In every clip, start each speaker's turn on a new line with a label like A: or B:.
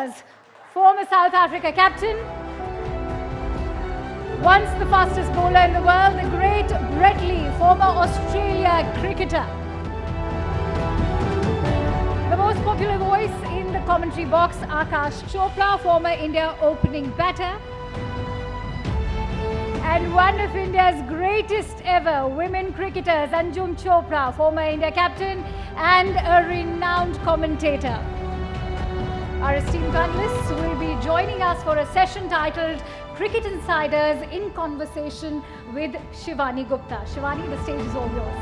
A: Villiers, former South Africa captain, once the fastest bowler in the world, the great Brett Lee, former Australia cricketer. The most popular voice in the commentary box, Aakash Chopra, former India opening batter. And one of India's greatest ever women cricketers, Anjum Chopra, former India captain and a renowned commentator. Our esteemed panelists will be joining us for a session titled Cricket Insiders in Conversation with Shivani Gupta. Shivani, the stage is all yours.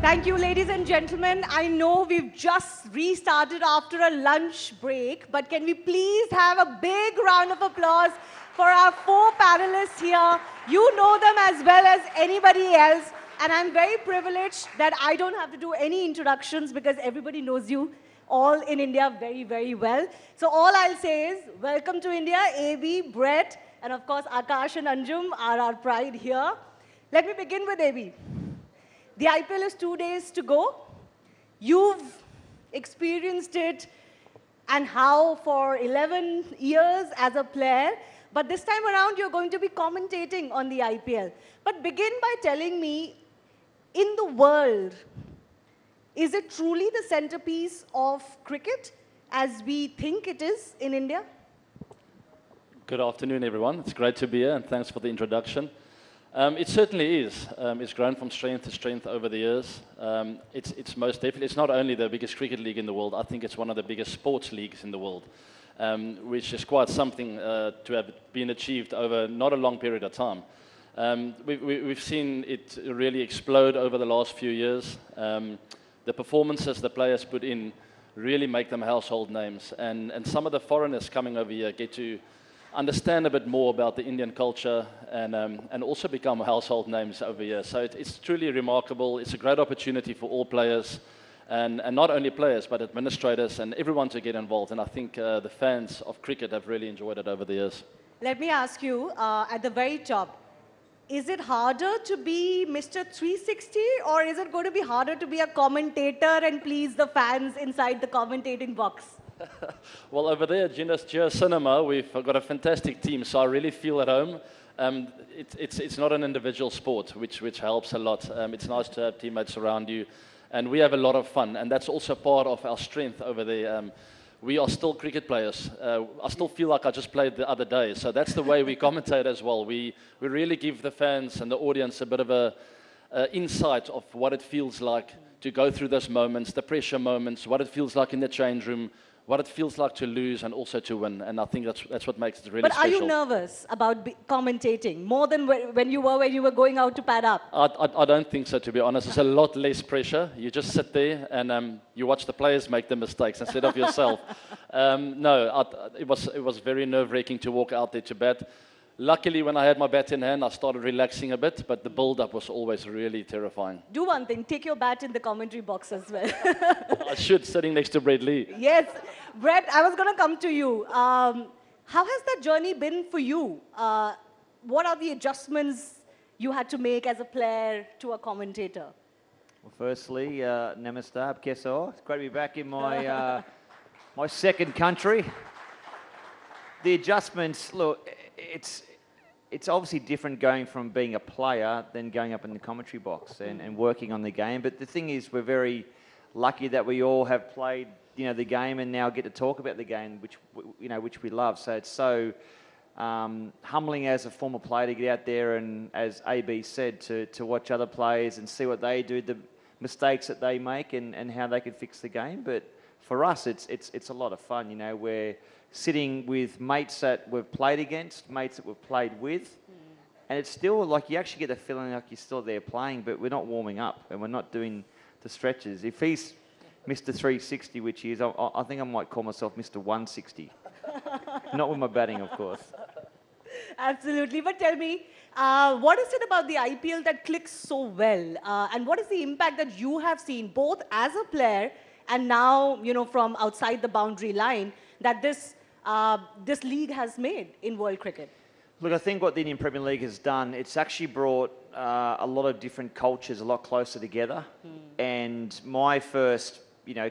B: Thank you, ladies and gentlemen. I know we've just restarted after a lunch break, but can we please have a big round of applause for our 4 panelists here. You know them as well as anybody else, and I'm very privileged that I don't have to do any introductions because everybody knows you all in India very, very well. So all I'll say is, welcome to India, AB, Brett, and of course Aakash and Anjum are our pride here. Let me begin with AB. The IPL is 2 days to go. You've experienced it and how for 11 years as a player, but this time around you're going to be commentating on the IPL. But begin by telling me, in the world, is it truly the centerpiece of cricket as we think it is in India?
C: Good afternoon, everyone. It's great to be here, and thanks for the introduction. It certainly is. It's grown from strength to strength over the years. It's most definitely, it's not only the biggest cricket league in the world, I think it's one of the biggest sports leagues in the world, which is quite something to have been achieved over not a long period of time. We've seen it really explode over the last few years. The performances the players put in really make them household names, and some of the foreigners coming over here get to understand a bit more about the Indian culture and also become household names over here. So it's truly remarkable. It's a great opportunity for all players, and not only players, but administrators and everyone to get involved. And I think the fans of cricket have really enjoyed it over the years.
B: Let me ask you, at the very top, is it harder to be Mr. 360, or is it going to be harder to be a commentator and please the fans inside the commentating box?
C: Well, over there at Geo Cinema, we've got a fantastic team, so I really feel at home. It's not an individual sport, which helps a lot. It's nice to have teammates around you, and we have a lot of fun, and that's also part of our strength over there. We are still cricket players. I still feel like I just played the other day, so that's the way we commentate as well. We really give the fans and the audience a bit of a insight of what it feels like to go through those moments, the pressure moments, what it feels like in the change room, what it feels like to lose and also to win. And I think that's what makes it really special.
B: But are you nervous about commentating more than when you were going out to pad up?
C: I don't think so, to be honest. It's a lot less pressure. You just sit there and you watch the players make the mistakes instead of yourself. It was very nerve-wracking to walk out there to bat. Luckily, when I had my bat in hand, I started relaxing a bit, but the build-up was always really terrifying.
B: Do one thing, take your bat in the commentary box as well.
C: I should, sitting next to Brett Lee.
B: Yes. Brett, I was going to come to you. How has that journey been for you? What are the adjustments you had to make as a player to a commentator?
D: Well, firstly, namaste, Keso. It's great to be back in my, my second country. The adjustments, look, it's obviously different going from being a player than going up in the commentary box and working on the game. But the thing is, we're very lucky that we all have played, the game and now get to talk about the game, which we love. So it's so humbling as a former player to get out there and, as AB said, to watch other players and see what they do, the mistakes that they make and how they can fix the game. But for us, it's a lot of fun. We're sitting with mates that we've played against, mates that we've played with, and it's still like you actually get the feeling like you're still there playing, but we're not warming up and we're not doing the stretches. If he's Mr. 360, which he is, I think I might call myself Mr. 160. Not with my batting, of course.
B: Absolutely. But tell me, what is it about the IPL that clicks so well? And what is the impact that you have seen, both as a player and now, from outside the boundary line, that this league has made in world cricket?
D: Look, I think what the Indian Premier League has done, it's actually brought a lot of different cultures a lot closer together. And my first,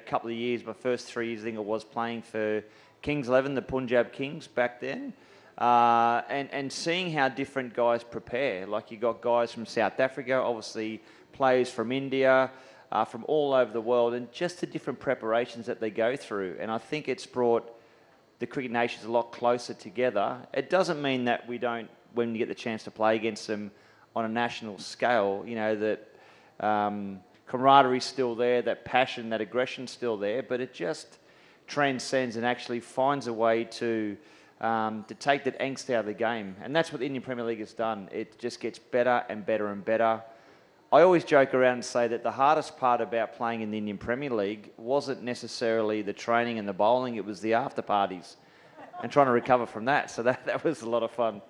D: couple of years, my first 3 years, I think it was playing for Kings 11, the Punjab Kings back then. And seeing how different guys prepare. Like you got guys from South Africa, obviously players from India, from all over the world, and just the different preparations that they go through. And I think it's brought the cricket nations a lot closer together. It doesn't mean that we don't, when you get the chance to play against them on a national scale, that camaraderie's still there, that passion, that aggression's still there, but it just transcends and actually finds a way to take that angst out of the game. And that's what the Indian Premier League has done. It just gets better and better and better. I always joke around and say that the hardest part about playing in the Indian Premier League wasn't necessarily the training and the bowling, it was the after parties and trying to recover from that. So that was a lot of fun.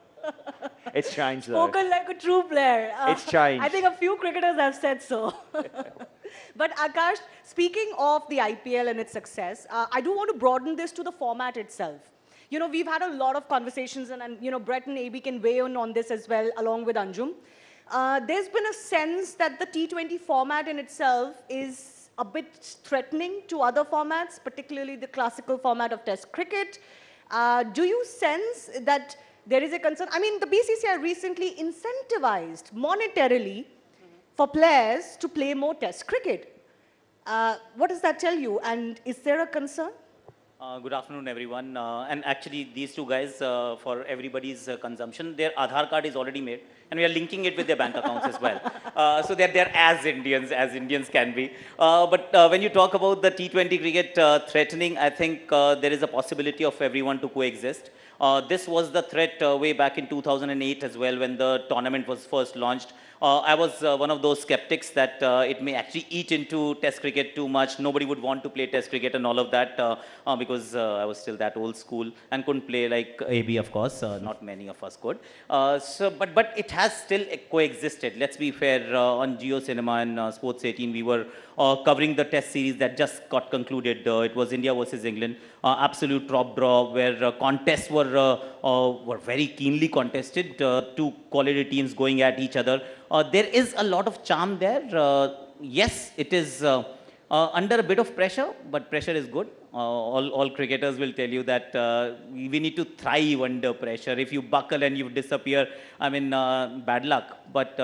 D: It's changed though.
B: Spoken like a true player.
D: It's changed.
B: I think a few cricketers have said so. But Aakash, speaking of the IPL and its success, I do want to broaden this to the format itself. We've had a lot of conversations and Brett and AB can weigh in on this as well, along with Anjum. There's been a sense that the T20 format in itself is a bit threatening to other formats, particularly the classical format of Test cricket. Do you sense that there is a concern? I mean, the BCCI recently incentivized monetarily for players to play more Test cricket. What does that tell you? And is there a concern?
E: Good afternoon, everyone. And actually, these two guys, for everybody's consumption, their Aadhaar card is already made, and we are linking it with their bank accounts as well. So they're as Indians can be. But when you talk about the T20 cricket threatening, I think there is a possibility of everyone to coexist. This was the threat way back in 2008 as well, when the tournament was first launched. I was one of those skeptics that it may actually eat into Test cricket too much. Nobody would want to play Test cricket and all of that because I was still that old school and couldn't play like AB, of course. Not many of us could. But it has still coexisted. Let's be fair. On Jio Cinema and Sports 18, we were covering the Test series that just got concluded. It was India versus England. Absolute top draw where contests were very keenly contested. Two quality teams going at each other. There is a lot of charm there. Yes, it is under a bit of pressure, but pressure is good. All cricketers will tell you that we need to thrive under pressure. If you buckle and you disappear, I mean, bad luck. But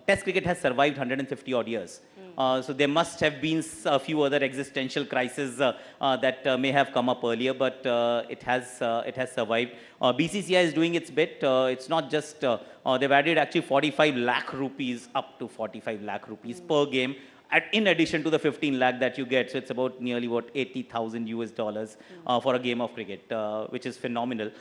E: Test cricket has survived 150 odd years. So there must have been a few other existential crises that may have come up earlier, but it has survived. BCCI is doing its bit. It's not just, they've added actually 45 lakh rupees, up to 45 lakh rupees per game, in addition to the 15 lakh that you get. So it's about nearly, what, $80,000 for a game of cricket, which is phenomenal.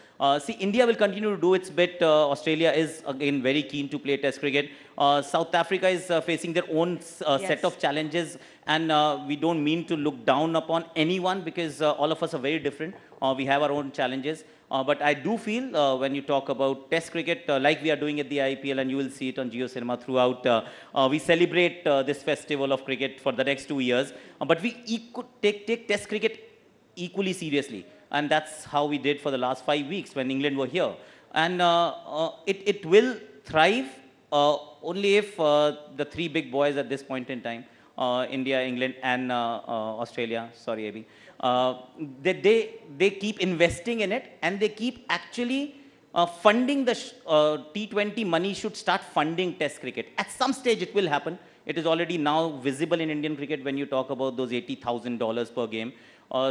E: See, India will continue to do its bit. Australia is, again, very keen to play Test cricket. South Africa is facing their own set of challenges, and we don't mean to look down upon anyone because all of us are very different. We have our own challenges. But I do feel when you talk about Test cricket, like we are doing at the IPL, and you will see it on Jio Cinema throughout, we celebrate this festival of cricket for the next 2 years. But we take Test cricket equally seriously. And that's how we did for the last 5 weeks when England were here. And it will thrive only if the three big boys at this point in time, India, England, and Australia, sorry, AB, they keep investing in it, and they keep actually funding the T20 money should start funding Test cricket. At some stage it will happen. It is already now visible in Indian cricket when you talk about those $80,000 per game.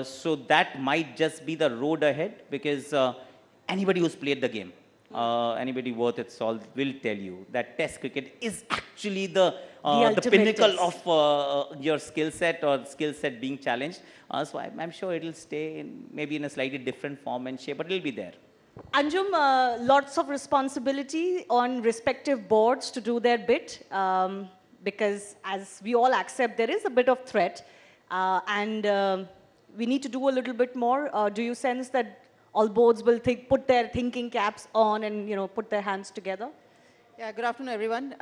E: So that might just be the road ahead, because anybody who's played the game, anybody worth its salt will tell you that Test cricket is actually the pinnacle of your skill set, or skill set being challenged. So I'm sure it'll stay maybe in a slightly different form and shape, but it'll be there.
B: Anjum, lots of responsibility on respective boards to do their bit, because as we all accept, there is a bit of threat, and we need to do a little bit more. Do you sense that all boards will put their thinking caps on and put their hands together?
F: Yeah, good afternoon, everyone.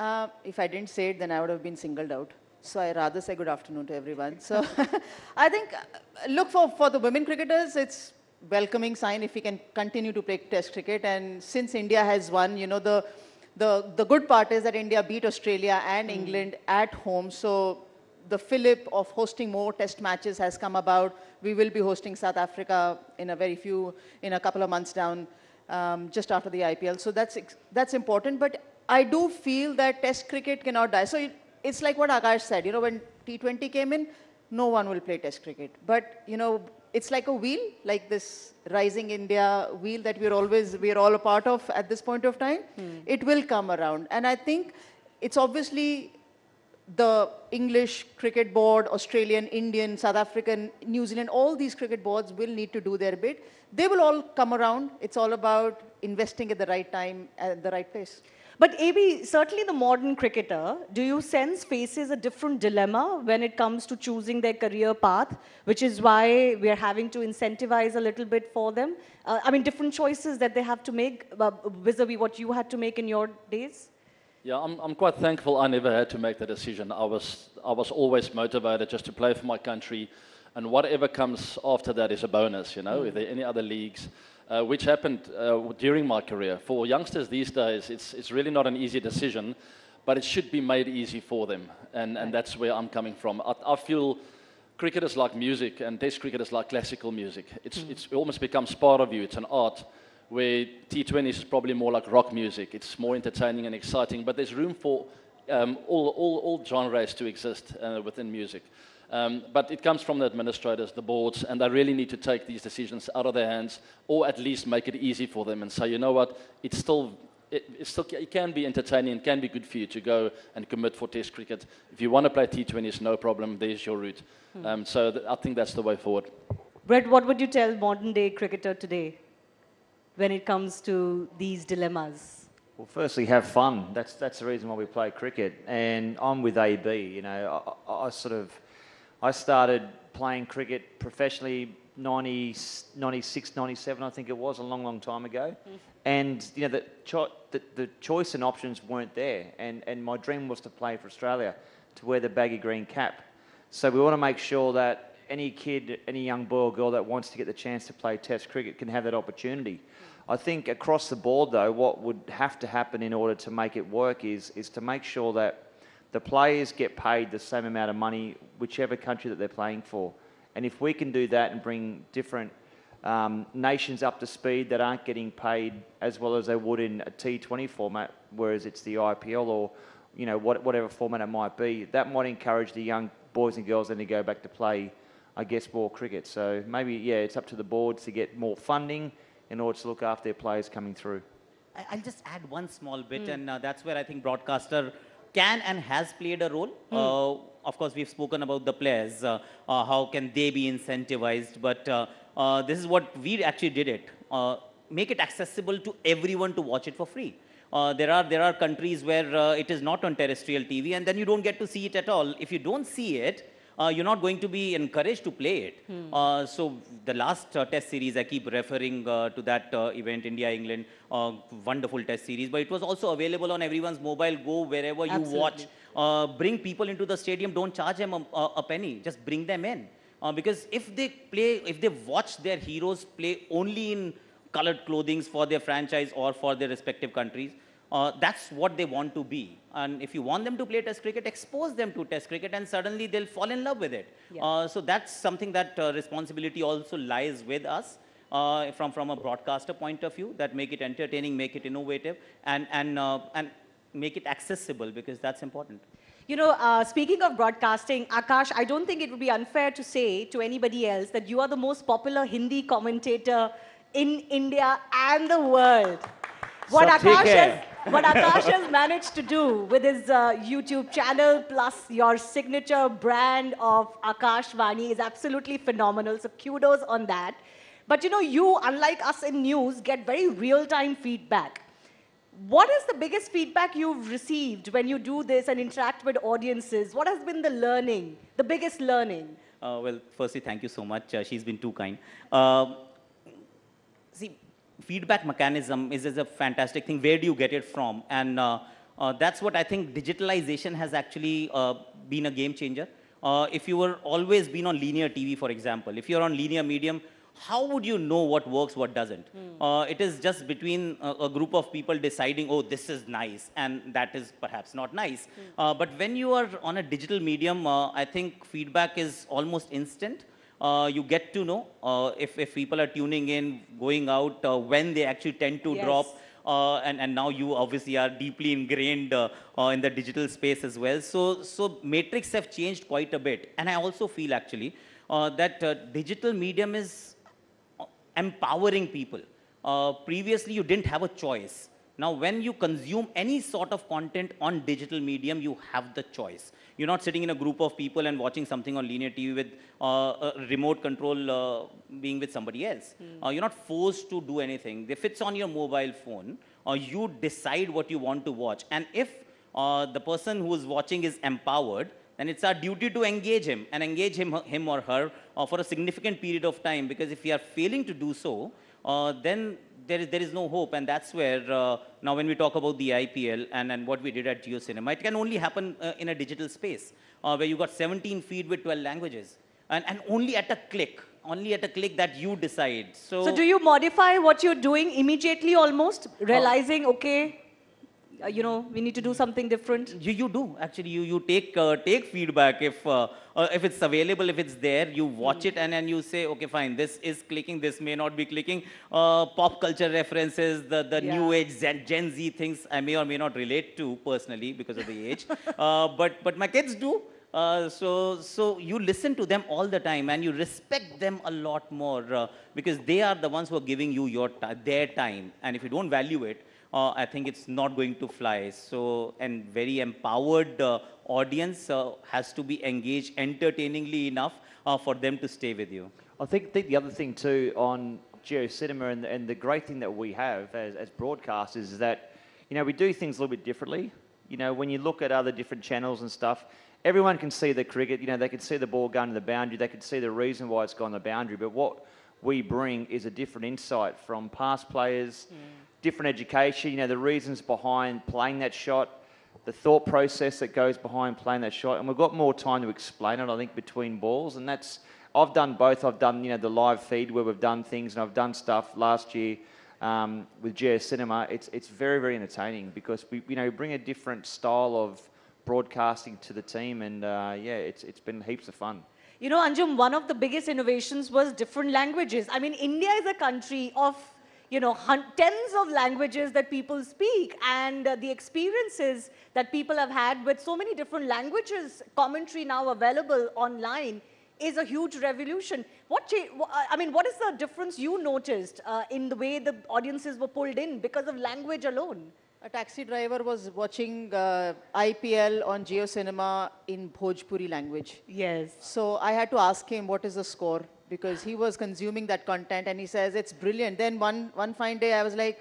F: If I didn't say it, then I would have been singled out. So I rather say good afternoon to everyone. So I think, look, for the women cricketers, it's welcoming sign if we can continue to play Test cricket. And since India has won, you know, the good part is that India beat Australia and England at home. So the fillip of hosting more Test matches has come about. We will be hosting South Africa in a couple of months down, just after the IPL. So that's important. But I do feel that Test cricket cannot die. So it's like what Aakash said. You know, when T20 came in, no one will play Test cricket. But you know, it's like a wheel, like this Rising India wheel that we're all a part of at this point of time. It will come around. And I think it's obviously the English cricket board, Australian, Indian, South African, New Zealand, all these cricket boards will need to do their bit. They will all come around. It's all about investing at the right time, at the right place.
B: But AB, certainly the modern cricketer, do you sense faces a different dilemma when it comes to choosing their career path, which is why we're having to incentivize a little bit for them? I mean, different choices that they have to make vis-a-vis what you had to make in your days?
C: Yeah, I'm quite thankful I never had to make the decision. I was always motivated just to play for my country, and whatever comes after that is a bonus, you know, if there are any other leagues. Which happened during my career. For youngsters these days, it's really not an easy decision, but it should be made easy for them, and that's where I'm coming from. I feel cricket is like music, and Test cricket is like classical music. It almost becomes part of you. It's an art, where T20 is probably more like rock music. It's more entertaining and exciting, but there's room for all genres to exist within music. But it comes from the administrators, the boards, and they really need to take these decisions out of their hands, or at least make it easy for them and say, you know what, it can be entertaining and can be good for you to go and commit for Test cricket. If you want to play T20s, no problem, there's your route. So I think that's the way forward.
B: Brett, what would you tell modern day cricketer today when it comes to these dilemmas?
D: Well, firstly, have fun. That's the reason why we play cricket. And I'm with AB, you know, I started playing cricket professionally 96, 97, I think it was, a long, long time ago. And, you know, the choice and options weren't there. And my dream was to play for Australia, to wear the baggy green cap. So we want to make sure that any kid, any young boy or girl that wants to get the chance to play Test cricket can have that opportunity. I think across the board, though, what would have to happen in order to make it work is to make sure that the players get paid the same amount of money, whichever country that they're playing for. And if we can do that and bring different nations up to speed that aren't getting paid as well as they would in a T20 format, whereas it's the IPL or, you know, whatever format it might be, that might encourage the young boys and girls then to go back to play, I guess, more cricket. So maybe, yeah, it's up to the boards to get more funding in order to look after their players coming through.
E: I'll just add one small bit, and that's where I think broadcaster can and has played a role. Of course, we've spoken about the players, how can they be incentivized, but this is what we actually did it. Make it accessible to everyone to watch it for free. There are countries where it is not on terrestrial TV, and then you don't get to see it at all. If you don't see it, you're not going to be encouraged to play it. So the last test series, I keep referring to that event, India-England, wonderful test series, but it was also available on everyone's mobile. Go wherever you watch. Bring people into the stadium, don't charge them a penny, just bring them in. Because if they watch their heroes play only in colored clothing for their franchise or for their respective countries, that's what they want to be. And if you want them to play Test cricket, expose them to Test cricket, and suddenly they'll fall in love with it. Yeah. So that's something that responsibility also lies with us from a broadcaster point of view, that make it entertaining, make it innovative, and make it accessible, because that's important.
B: You know, speaking of broadcasting, Aakash, I don't think it would be unfair to say to anybody else that you are the most popular Hindi commentator in India and the world. What Aakash has managed to do with his YouTube channel plus your signature brand of Aakash Vani is absolutely phenomenal. So kudos on that. But you know, you, unlike us in news, get very real-time feedback. What is the biggest feedback you've received when you do this and interact with audiences? What has been the learning, the biggest learning?
E: Well, firstly, thank you so much. She's been too kind. See, feedback mechanism is a fantastic thing. Where do you get it from? And that's what I think digitalization has actually been a game changer. If you were always been on linear TV, for example, if you're on linear medium, how would you know what works, what doesn't? It is just between a group of people deciding, oh, this is nice, and that is perhaps not nice. But when you are on a digital medium, I think feedback is almost instant. You get to know if people are tuning in, going out, when they actually tend to drop. And now you obviously are deeply ingrained in the digital space as well. So metrics have changed quite a bit. And I also feel actually that digital medium is empowering people. Previously, you didn't have a choice. Now, when you consume any sort of content on digital medium, you have the choice. You're not sitting in a group of people and watching something on linear TV with a remote control being with somebody else. You're not forced to do anything. If it's on your mobile phone, you decide what you want to watch. And if the person who is watching is empowered, then it's our duty to engage him and engage him or her for a significant period of time. Because if we are failing to do so, then there is no hope. And that's where now when we talk about the IPL and what we did at JioCinema, it can only happen in a digital space where you got 17 feed with 12 languages. And only at a click that you decide.
B: So do you modify what you're doing immediately almost, realizing, okay, you know, we need to do something different?
E: You do, actually. You take feedback if it's available, if it's there, you watch it and then you say, okay, fine, this is clicking, this may not be clicking. Pop culture references, the new age Gen Z things I may or may not relate to personally because of the age. But my kids do. So you listen to them all the time and you respect them a lot more because they are the ones who are giving you their time. And if you don't value it, I think it's not going to fly. So, and very empowered audience has to be engaged entertainingly enough for them to stay with you.
D: I think the other thing too on JioCinema and the great thing that we have as broadcasters is that, you know, we do things a little bit differently. You know, when you look at other different channels and stuff, everyone can see the cricket, you know, they can see the ball going to the boundary, they can see the reason why it's gone to the boundary, but what we bring is a different insight from past players, different education, you know, the reasons behind playing that shot, the thought process that goes behind playing that shot, and we've got more time to explain it, I think, between balls, and that's, I've done both. I've done, you know, the live feed where we've done things, and I've done stuff last year with JioCinema. It's very, very entertaining because we, you know, bring a different style of broadcasting to the team, and yeah, it's been heaps of fun.
B: You know, Anjum, one of the biggest innovations was different languages. I mean, India is a country of, you know, tens of languages that people speak, and the experiences that people have had with so many different languages, commentary now available online, is a huge revolution. I mean, what is the difference you noticed in the way the audiences were pulled in because of language alone?
F: A taxi driver was watching IPL on JioCinema in Bhojpuri language.
B: Yes.
F: So I had to ask him what is the score because he was consuming that content and he says it's brilliant. Then one fine day I was like,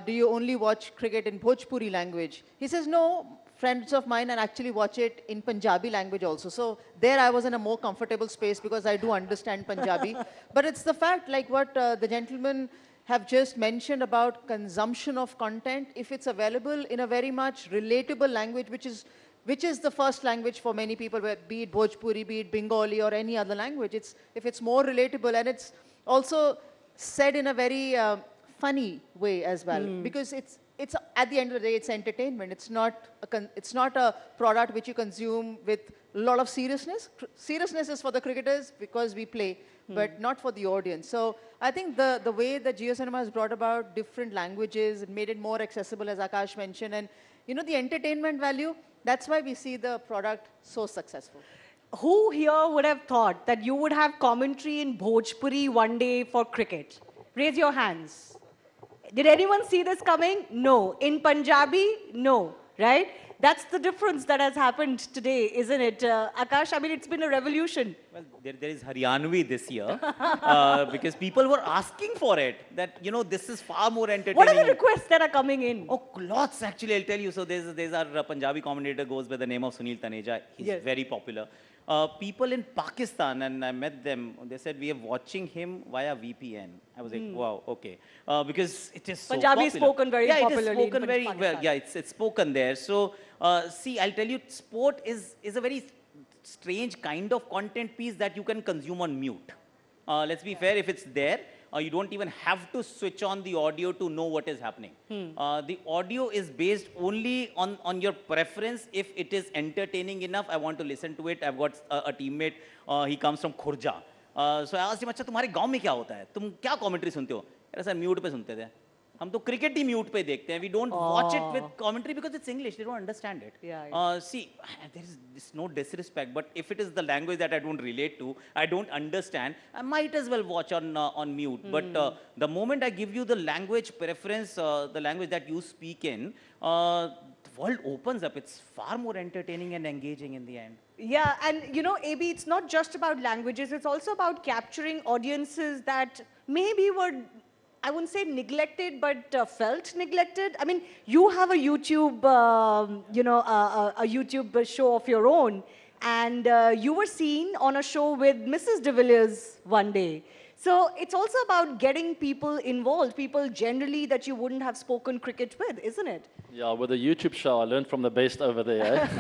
F: do you only watch cricket in Bhojpuri language? He says, no, friends of mine and actually watch it in Punjabi language also. So there I was in a more comfortable space because I do understand Punjabi. But it's the fact, like what the gentleman have just mentioned about consumption of content, if it's available in a very much relatable language, which is the first language for many people, be it Bhojpuri, be it Bengali or any other language, if it's more relatable and it's also said in a very funny way as well, because it's at the end of the day, it's entertainment. It's not a product which you consume with a lot of seriousness. Seriousness is for the cricketers because we play, but not for the audience. So I think the way that JioCinema has brought about different languages, it made it more accessible, as Aakash mentioned, and you know, the entertainment value, that's why we see the product so successful.
B: Who here would have thought that you would have commentary in Bhojpuri one day for cricket? Raise your hands. Did anyone see this coming? No. In Punjabi? No. Right? That's the difference that has happened today, isn't it? Aakash, I mean, it's been a revolution.
E: Well, there is Haryanvi this year because people were asking for it, that, you know, this is far more entertaining.
B: What are the requests that are coming in?
E: Oh, lots actually, I'll tell you. So there's our Punjabi commentator goes by the name of Sunil Taneja. He's very popular. People in Pakistan, and I met them, they said, we are watching him via VPN. I was like, wow, okay. Because it is so
B: Punjabi
E: popular.
B: is spoken very popularly.
E: Yeah, it is spoken
B: in
E: very
B: Pakistan.
E: well. Yeah, it's spoken there. So, see, I'll tell you, sport is a very strange kind of content piece that you can consume on mute. Let's be fair, if it's there, you don't even have to switch on the audio to know what is happening. The audio is based only on your preference. If it is entertaining enough, I want to listen to it. I've got a teammate, he comes from Khurja. So I asked him, अच्छा तुम्हारे गांव में क्या होता है? तुम क्या commentary सुनते हो? कह रहा सर म्यूट पे सुनते थे. हम तो क्रिकेट ही म्यूट पे देखते हैं. We don't watch it with commentary because it's English. They don't understand it. See, there is no disrespect, but if it is the language that I don't relate to, I don't understand, I might as well watch on mute. But the moment I give you the language preference, the language that you speak in, the world opens up. It's far more entertaining and engaging in the end.
B: Yeah, and you know, AB, it's not just about languages. It's also about capturing audiences that maybe were, I wouldn't say neglected, but felt neglected. I mean, you have a YouTube, a YouTube show of your own, and you were seen on a show with Mrs. De Villiers one day. So it's also about getting people involved, people generally that you wouldn't have spoken cricket with, isn't it?
C: Yeah, with the YouTube show, I learned from the best over there.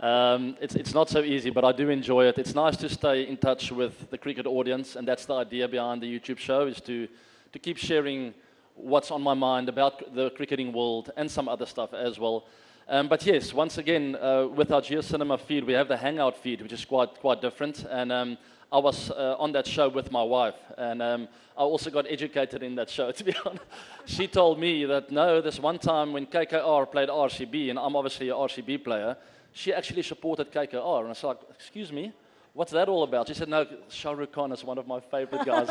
C: It's not so easy, but I do enjoy it. It's nice to stay in touch with the cricket audience, and that's the idea behind the YouTube show, is to keep sharing what's on my mind about the cricketing world and some other stuff as well. But yes, once again, with our GeoCinema feed, we have the Hangout feed, which is quite different. And I was on that show with my wife, and I also got educated in that show, to be honest. She told me that, no, this one time when KKR played RCB, and I'm obviously an RCB player, she actually supported KKR. And I was like, excuse me, what's that all about? She said, no, Shah Rukh Khan is one of my favorite guys.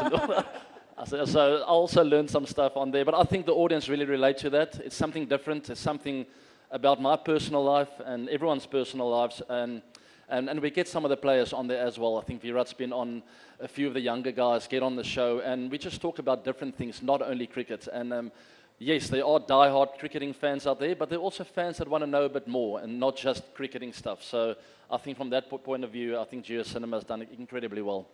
C: So I also learned some stuff on there, but I think the audience really relate to that. It's something different. It's something about my personal life and everyone's personal lives, and we get some of the players on there as well. I think Virat's been on, a few of the younger guys get on the show, and we just talk about different things, not only cricket. And yes, there are die-hard cricketing fans out there, but there are also fans that want to know a bit more and not just cricketing stuff. So I think from that point of view, I think GeoCinema has done it incredibly well.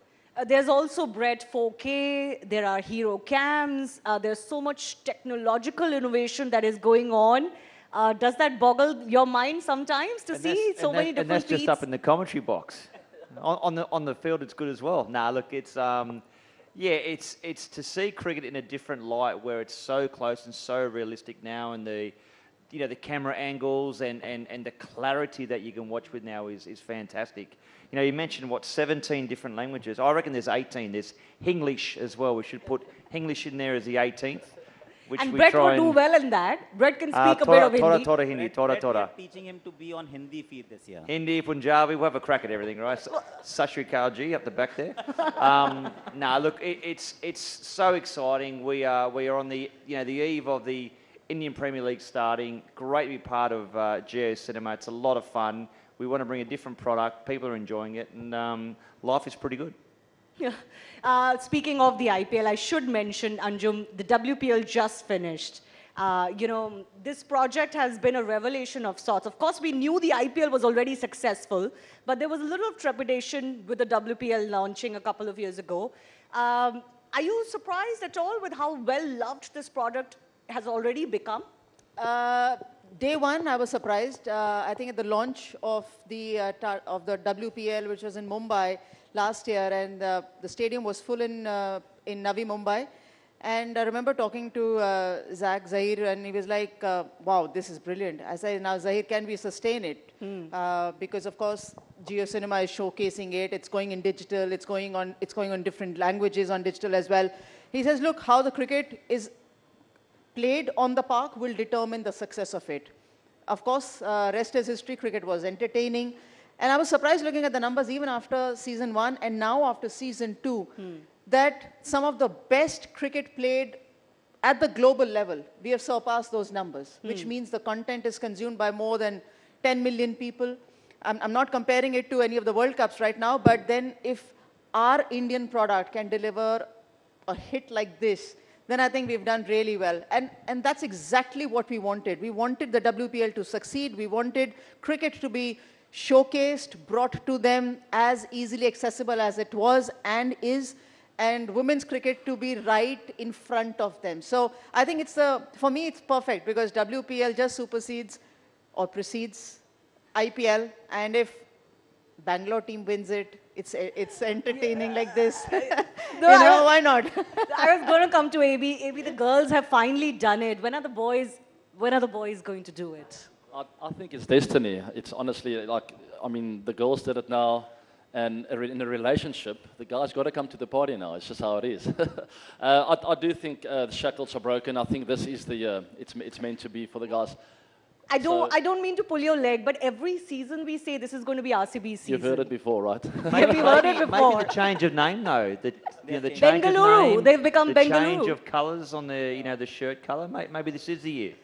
B: There's also Brett 4K, there are hero cams, there's so much technological innovation that is going on. Does that boggle your mind sometimes to see so many different
D: And that's just
B: feeds?
D: up in the commentary box. on the field, it's good as well. Nah, look, it's it's to see cricket in a different light, where it's so close and so realistic now, and the camera angles and the clarity that you can watch with now is fantastic. You know, you mentioned, 17 different languages. I reckon there's 18. There's Hinglish as well. We should put Hinglish in there as the 18th. Which
B: and
D: we
B: Brett
D: try
B: would do well in that. Brett can speak a bit of Hindi.
D: Thora Hindi, Thora.
E: We're teaching him to be on Hindi feed this year.
D: Hindi, Punjabi, we'll have a crack at everything, right? Sashri Kalji up the back there. Nah, look, it's so exciting. We are on the eve of the Indian Premier League starting. Great to be part of GeoCinema. It's a lot of fun. We want to bring a different product. People are enjoying it, and life is pretty good.
B: Yeah. Speaking of the IPL, I should mention, Anjum, the WPL just finished. This project has been a revelation of sorts. Of course, we knew the IPL was already successful, but there was a little trepidation with the WPL launching a couple of years ago. Are you surprised at all with how well loved this product has already become?
F: Day one, I was surprised. I think at the launch of the WPL, which was in Mumbai last year, and the stadium was full in Navi Mumbai. And I remember talking to Zahir, and he was like, wow, this is brilliant. I said, now Zahir, can we sustain it? Because of course, GeoCinema is showcasing it. It's going in digital. It's going on different languages on digital as well. He says, look, how the cricket is played on the park will determine the success of it. Of course, rest is history. Cricket was entertaining. And I was surprised looking at the numbers even after season 1 and now after season 2, that some of the best cricket played at the global level, we have surpassed those numbers, which means the content is consumed by more than 10 million people. I'm not comparing it to any of the World Cups right now, but then if our Indian product can deliver a hit like this, then I think we've done really well. And that's exactly what we wanted. We wanted the WPL to succeed. We wanted cricket to be showcased, brought to them as easily accessible as it was and is, and women's cricket to be right in front of them. So I think for me, it's perfect, because WPL just supersedes or precedes IPL. And if Bangalore team wins it, it's entertaining like this.
B: No,
F: Why not?
B: I was going to come to AB. AB, the girls have finally done it. When are the boys going to do it?
C: I think it's destiny. It's honestly like, I mean, the girls did it now, and in a relationship, the guys got to come to the party now. It's just how it is. I do think the shackles are broken. I think this is the year. It's meant to be for the guys.
B: I don't mean to pull your leg, but every season we say this is going to be RCB's season.
C: You've heard it before, right?
B: Yeah, we've heard it before.
D: Maybe the change of name, though. The change
B: Bengaluru.
D: of name,
B: They've become
D: the
B: Bengaluru.
D: change of colours on the shirt colour. Maybe this is the year.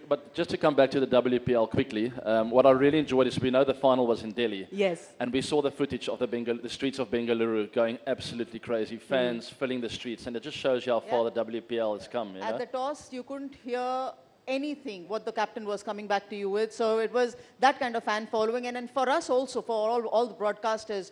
C: But just to come back to the WPL quickly, what I really enjoyed is we know the final was in Delhi.
B: Yes.
C: And we saw the footage of the streets of Bengaluru going absolutely crazy, fans filling the streets, and it just shows you how far the WPL has come.
F: At the toss, you couldn't hear anything what the captain was coming back to you with. So it was that kind of fan following. And for us also, for all the broadcasters,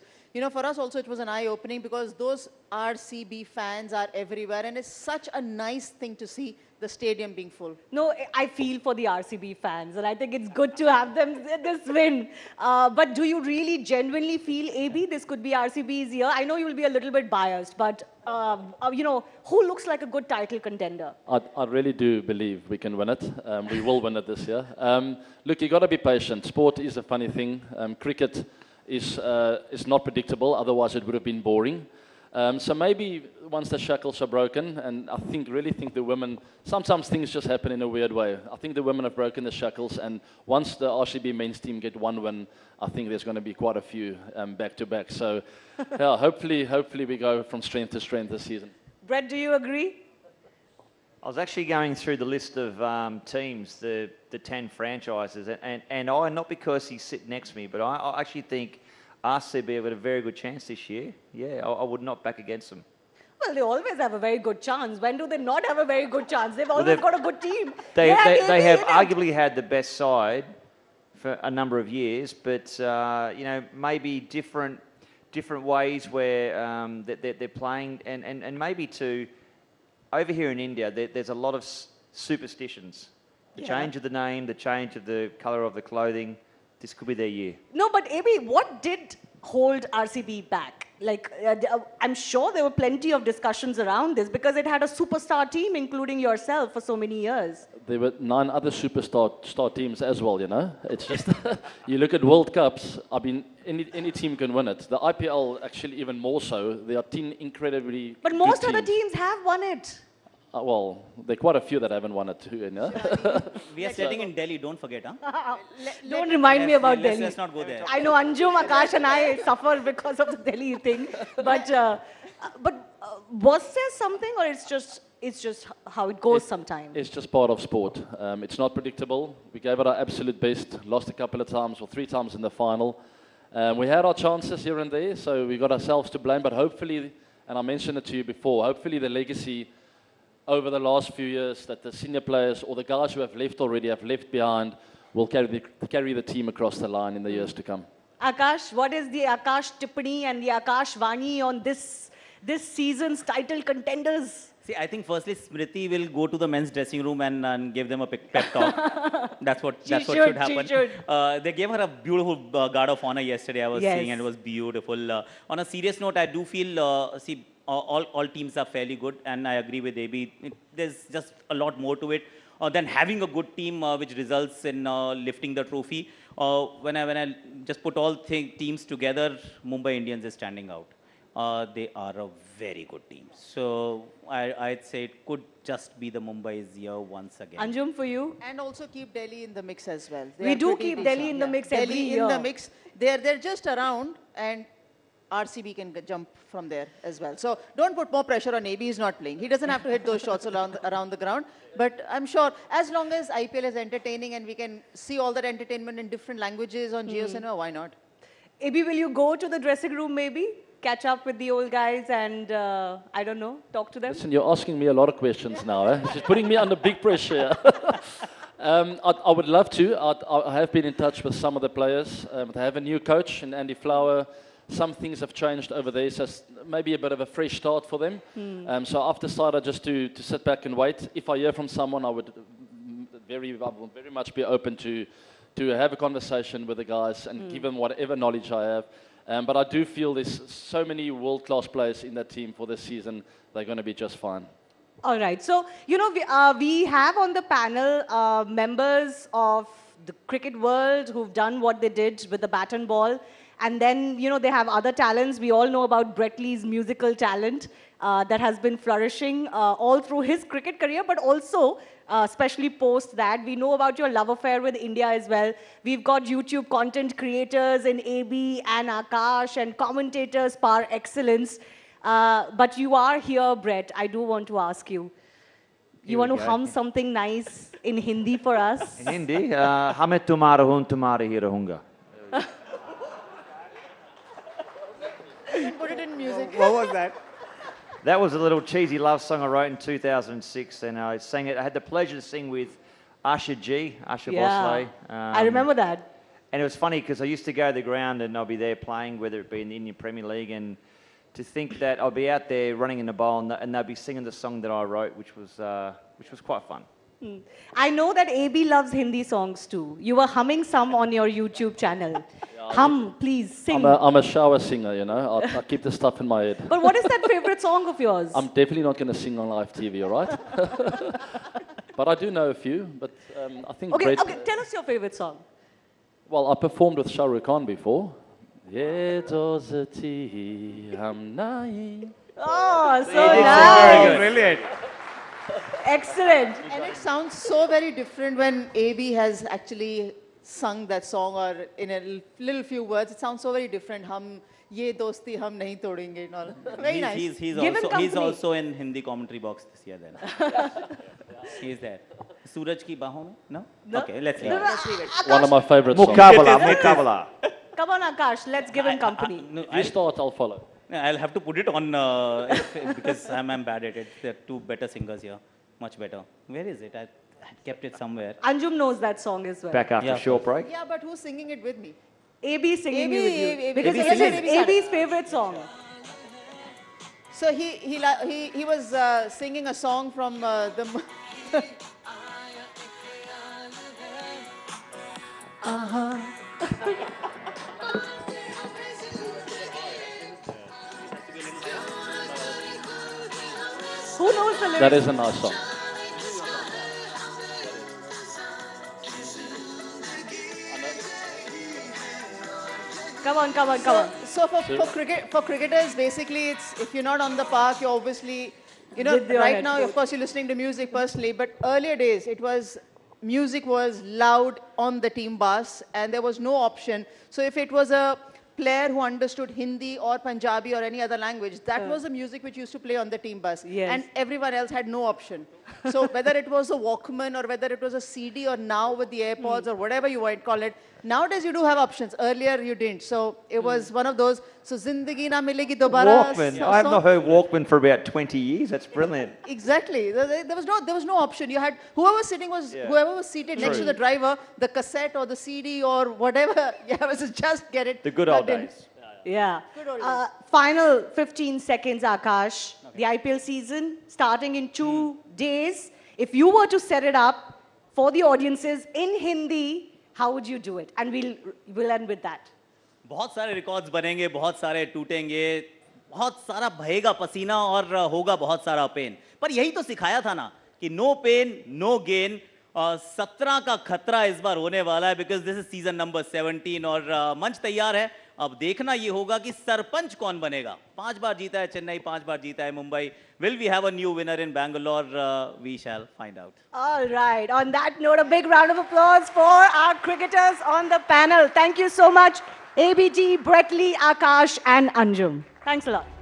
F: for us also it was an eye-opening because those RCB fans are everywhere. And it's such a nice thing to see the stadium being full.
B: No, I feel for the RCB fans, and I think it's good to have them this win. But do you really genuinely feel, AB, this could be RCB's year? I know you will be a little bit biased, but who looks like a good title contender?
C: I really do believe we can win it. We will win it this year. Look, you got to be patient. Sport is a funny thing. Cricket is not predictable. Otherwise, it would have been boring. So maybe once the shackles are broken, and I really think the women, sometimes things just happen in a weird way. I think the women have broken the shackles, and once the RCB men's team get one win, I think there's going to be quite a few back-to-back. So yeah, hopefully we go from strength to strength this season.
B: Brett, do you agree?
D: I was actually going through the list of teams, the 10 franchises, and I, not because he's sitting next to me, but I actually think RCB have got a very good chance this year. Yeah, I would not back against them.
B: Well, they always have a very good chance. When do they not have a very good chance? They've always got a good team.
D: They have arguably had the best side for a number of years, but maybe different ways where they're playing, and maybe too, over here in India, there's a lot of superstitions. The change of the name, the change of the colour of the clothing. This could be their year.
B: No, but AB, what did hold RCB back? Like, I'm sure there were plenty of discussions around this because it had a superstar team, including yourself, for so many years.
C: There were 9 other superstar teams as well, It's just, you look at World Cups, I mean, any team can win it. The IPL, actually, even more so. There are 10 incredibly
B: But most other teams have won it.
C: Well, there are quite a few that haven't won it too,
E: We are sitting in Delhi, don't forget, huh?
B: Don't remind me about Delhi.
E: Let's not go there.
B: I know Anjum, Aakash and I suffer because of the Delhi thing. But was there something, or it's just how it goes sometimes?
C: It's just part of sport. It's not predictable. We gave it our absolute best, lost a couple of times or 3 times in the final. We had our chances here and there, so we got ourselves to blame. But hopefully, and I mentioned it to you before, hopefully the legacy over the last few years that the senior players or the guys who have left already have left behind will carry the team across the line in the years to come.
B: Aakash, what is the Aakash Tippani and the Aakash Vani on this season's title contenders?
E: See, I think firstly Smriti will go to the men's dressing room and give them a pep talk. That's what should happen. They gave her a beautiful guard of honor yesterday, I was seeing, and it was beautiful. On a serious note, I do feel, all teams are fairly good, and I agree with AB. There's just a lot more to it than having a good team which results in lifting the trophy. When I just put all teams together, Mumbai Indians is standing out. They are a very good team. So I'd say it could just be the Mumbai's year once again.
B: Anjum, for you?
F: And also keep Delhi in the mix as well.
B: We do keep Delhi in the mix every year.
F: Delhi in the mix. They're just around, and RCB can jump from there as well. So don't put more pressure on AB. He's not playing. He doesn't have to hit those shots around the ground. But I'm sure as long as IPL is entertaining and we can see all that entertainment in different languages on Jio Cinema, why not?
B: AB, will you go to the dressing room maybe? Catch up with the old guys and, I don't know, talk to them?
C: Listen, you're asking me a lot of questions now. She's putting me under big pressure. I would love to. I have been in touch with some of the players. They have a new coach in Andy Flower. Some things have changed over there, so maybe a bit of a fresh start for them. So I've decided just to sit back and wait. If I hear from someone, I will very much be open to to have a conversation with the guys and give them whatever knowledge I have. But I do feel there's so many world-class players in that team for this season. They're going to be just fine.
B: All right. So, we have on the panel members of the cricket world who've done what they did with the bat and ball. And then, they have other talents. We all know about Brett Lee's musical talent that has been flourishing all through his cricket career, but also, especially post that, we know about your love affair with India as well. We've got YouTube content creators in AB and Aakash and commentators par excellence. But you are here, Brett. I do want to ask you. You want to hum something nice in Hindi for us?
D: In Hindi? Hame tumhara hun, tumhare hi rahunga.
F: Put it in music.
E: What was that?
D: That was a little cheesy love song I wrote in 2006, and I sang it. I had the pleasure to sing with Asha Bhosle.
B: I remember that.
D: And it was funny because I used to go to the ground and I'll be there playing, whether it be in the Indian Premier League, and to think that I'll be out there running in the bowl and they'll be singing the song that I wrote, which was quite fun.
B: I know that AB loves Hindi songs too. You were humming some on your YouTube channel. Hum, please, sing.
C: I'm a shower singer, I keep the stuff in my head.
B: But what is that favorite song of yours?
C: I'm definitely not going to sing on live TV, all right? But I do know a few, but I think
B: Okay,
C: Brett...
B: tell us your favorite song.
C: Well, I performed with Shah Rukh Khan before. Ye dozati hum nahi.
B: Oh, so
D: Very
B: nice.
D: good.
E: Brilliant.
B: Excellent.
F: And it sounds so very different when AB has actually sung that song, or in a little few words. It sounds so very different. Hum ye dosti hum nahi todenge and all. Very nice.
E: He's also in Hindi commentary box this year then. He's there. Suraj ki baahon mein? No? Okay, let's leave it.
C: One of my favorite songs.
D: Mukabala.
B: Come on, Aakash, let's give him company.
E: No,
C: You start, I'll follow.
E: I'll have to put it on because I'm bad at it. There are two better singers here. Much better. Where is it? I had kept it somewhere.
B: Anjum knows that song as well.
D: Back after
E: Yeah,
D: a short break.
F: Yeah, but who's singing it with me?
B: AB singing
F: AB,
B: with you.
F: AB,
B: Because
F: AB
B: it's
F: singing.
B: AB's favorite song.
F: So he was singing a song from the.
B: Who knows the lyrics?
C: That is a nice song.
B: Come on.
F: So for cricketers, basically, it's if you're not on the park, you're obviously,
B: With your
F: right now,
B: headphones.
F: of course, you're listening to music personally. But earlier days, music was loud on the team bus, and there was no option. So if it was a player who understood Hindi or Punjabi or any other language, that was the music which used to play on the team bus.
B: Yes.
F: And everyone else had no option. So whether it was a Walkman or whether it was a CD or now with the AirPods or whatever you might call it, nowadays you do have options. Earlier you didn't. So it was one of those, so Zindagi Na Milegi Dobara.
D: Walkman. I have not heard Walkman for about 20 years. That's brilliant.
F: Exactly. There was no option. You had whoever was seated next to the driver, the cassette or the CD or whatever. Yeah, was just get it.
D: The good old
F: plugged in.
D: days.
B: Yeah.
F: Good old days.
B: Final 15 seconds, Aakash. The IPL season starting in 2 days. If you were to set it up for the audiences in Hindi, how would you do it? And we'll end with that.
E: बहुत सारे records बनेंगे, बहुत सारे टूटेंगे, बहुत सारा बहेगा पसीना और होगा बहुत सारा पेन. पर यही तो सिखाया था ना कि नो पेन नो गेन. 17 का खतरा इस बार होने वाला है because this is season number 17 और मंच तैयार है. अब देखना ये होगा कि सरपंच कौन बनेगा. 5 बार जीता है चेन्नई, 5 बार जीता है Mumbai. Will we have a new winner in Bangalore? We shall find out.
B: All right. On that note, a big round of applause for our cricketers on the panel. Thank you so much, ABG, Brett Lee, Aakash, and Anjum. Thanks a lot.